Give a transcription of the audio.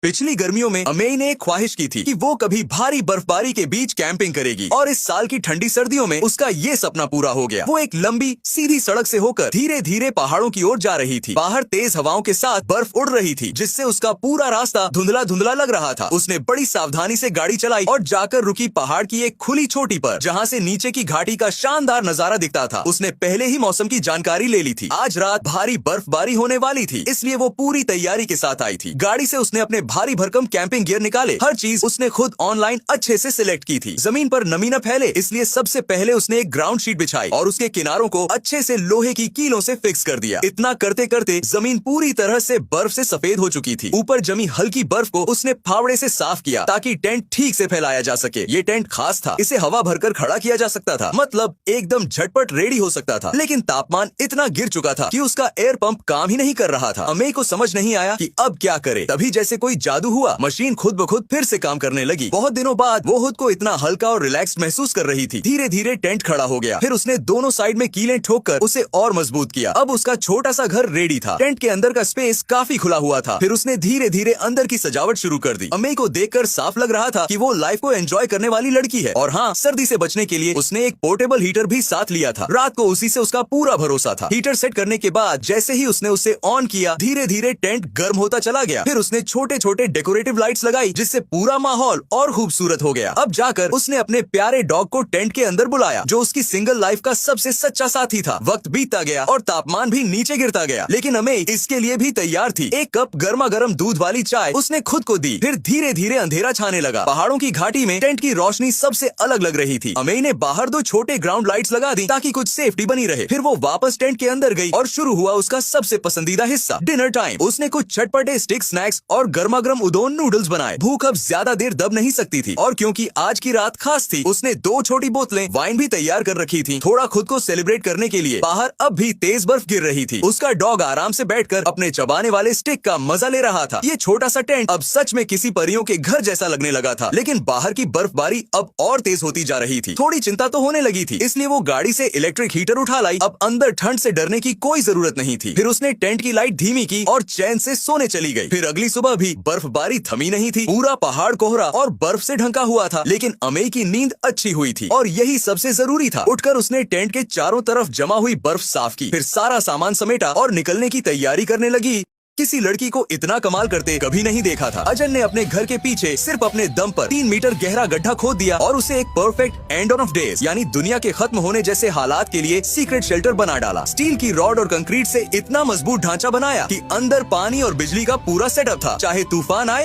पिछली गर्मियों में अमेय ने एक ख्वाहिश की थी कि वो कभी भारी बर्फबारी के बीच कैंपिंग करेगी और इस साल की ठंडी सर्दियों में उसका ये सपना पूरा हो गया। वो एक लंबी सीधी सड़क से होकर धीरे धीरे पहाड़ों की ओर जा रही थी। बाहर तेज हवाओं के साथ बर्फ उड़ रही थी, जिससे उसका पूरा रास्ता धुंधला धुंधला लग रहा था। उसने बड़ी सावधानी से गाड़ी चलाई और जाकर रुकी पहाड़ की एक खुली चोटी पर, जहाँ से नीचे की घाटी का शानदार नजारा दिखता था। उसने पहले ही मौसम की जानकारी ले ली थी। आज रात भारी बर्फबारी होने वाली थी, इसलिए वो पूरी तैयारी के साथ आई थी। गाड़ी से उसने अपने भारी भरकम कैंपिंग गियर निकाले। हर चीज उसने खुद ऑनलाइन अच्छे से सिलेक्ट की थी। जमीन पर नमी न फैले, इसलिए सबसे पहले उसने एक ग्राउंड शीट बिछाई और उसके किनारों को अच्छे से लोहे की कीलों से फिक्स कर दिया। इतना करते करते जमीन पूरी तरह से बर्फ से सफेद हो चुकी थी। ऊपर जमी हल्की बर्फ को उसने फावड़े से साफ किया ताकि टेंट ठीक से फैलाया जा सके। ये टेंट खास था, इसे हवा भरकर खड़ा किया जा सकता था, मतलब एकदम झटपट रेडी हो सकता था। लेकिन तापमान इतना गिर चुका था कि उसका एयर पंप काम ही नहीं कर रहा था। अमेय को समझ नहीं आया कि अब क्या करे। तभी जैसे कोई जादू हुआ, मशीन खुद ब खुद फिर से काम करने लगी। बहुत दिनों बाद वो खुद को इतना हल्का और रिलैक्स महसूस कर रही थी। धीरे धीरे टेंट खड़ा हो गया। फिर उसने दोनों साइड में कीलें ठोककर उसे और मजबूत किया। अब उसका छोटा सा घर रेडी था। टेंट के अंदर का स्पेस काफी खुला हुआ था। फिर उसने धीरे धीरे अंदर की सजावट शुरू कर दी। अमेय को देखकर साफ लग रहा था कि वो लाइफ को एंजॉय करने वाली लड़की है। और हाँ, सर्दी से बचने के लिए उसने एक पोर्टेबल हीटर भी साथ लिया था। रात को उसी से उसका पूरा भरोसा था। हीटर सेट करने के बाद जैसे ही उसने उसे ऑन किया, धीरे धीरे टेंट गर्म होता चला गया। फिर उसने छोटे छोटे डेकोरेटिव लाइट्स लगाई, जिससे पूरा माहौल और खूबसूरत हो गया। अब जाकर उसने अपने प्यारे डॉग को टेंट के अंदर बुलाया, जो उसकी सिंगल लाइफ का सबसे सच्चा साथी था। वक्त बीतता गया और तापमान भी नीचे गिरता गया, लेकिन अमेय इसके लिए भी तैयार थी। एक कप गर्मा गर्म दूध वाली चाय उसने खुद को दी। फिर धीरे धीरे अंधेरा छाने लगा। पहाड़ों की घाटी में टेंट की रोशनी सबसे अलग लग रही थी। अमेय ने बाहर 2 छोटे ग्राउंड लाइट्स लगा दी ताकि कुछ सेफ्टी बनी रहे। फिर वो वापस टेंट के अंदर गई और शुरू हुआ उसका सबसे पसंदीदा हिस्सा, डिनर टाइम। उसने कुछ चटपटे स्टिक स्नैक्स और गर्मा गर्म उदोन नूडल्स बनाए। भूख अब ज्यादा देर दब नहीं सकती थी, और क्योंकि आज की रात खास थी, उसने 2 छोटी बोतलें वाइन भी तैयार कर रखी थी, थोड़ा खुद को सेलिब्रेट करने के लिए। बाहर अब भी तेज बर्फ गिर रही थी। उसका डॉग आराम से बैठकर अपने चबाने वाले स्टिक का मजा ले रहा था। ये छोटा सा टेंट अब सच में किसी परियों के घर जैसा लगने लगा था। लेकिन बाहर की बर्फबारी अब और तेज होती जा रही थी। थोड़ी चिंता तो होने लगी थी, इसलिए वो गाड़ी से इलेक्ट्रिक हीटर उठा लाई। अब अंदर ठंड से डरने की कोई जरूरत नहीं थी। फिर उसने टेंट की लाइट धीमी की और चैन से सोने चली गई। फिर अगली सुबह भी बर्फबारी थमी नहीं थी। पूरा पहाड़ कोहरा और बर्फ से ढंका हुआ था, लेकिन अमेय की नींद अच्छी हुई थी और यही सबसे जरूरी था। उठकर उसने टेंट के चारों तरफ जमा हुई बर्फ साफ की, फिर सारा सामान समेटा और निकलने की तैयारी करने लगी। किसी लड़की को इतना कमाल करते कभी नहीं देखा था। अजन ने अपने घर के पीछे सिर्फ अपने दम पर 3 मीटर गहरा गड्ढा खोद दिया और उसे एक परफेक्ट एंड ऑफ डेज, यानी दुनिया के खत्म होने जैसे हालात के लिए सीक्रेट शेल्टर बना डाला। स्टील की रॉड और कंक्रीट से इतना मजबूत ढांचा बनाया कि अंदर पानी और बिजली का पूरा सेटअप था। चाहे तूफान आए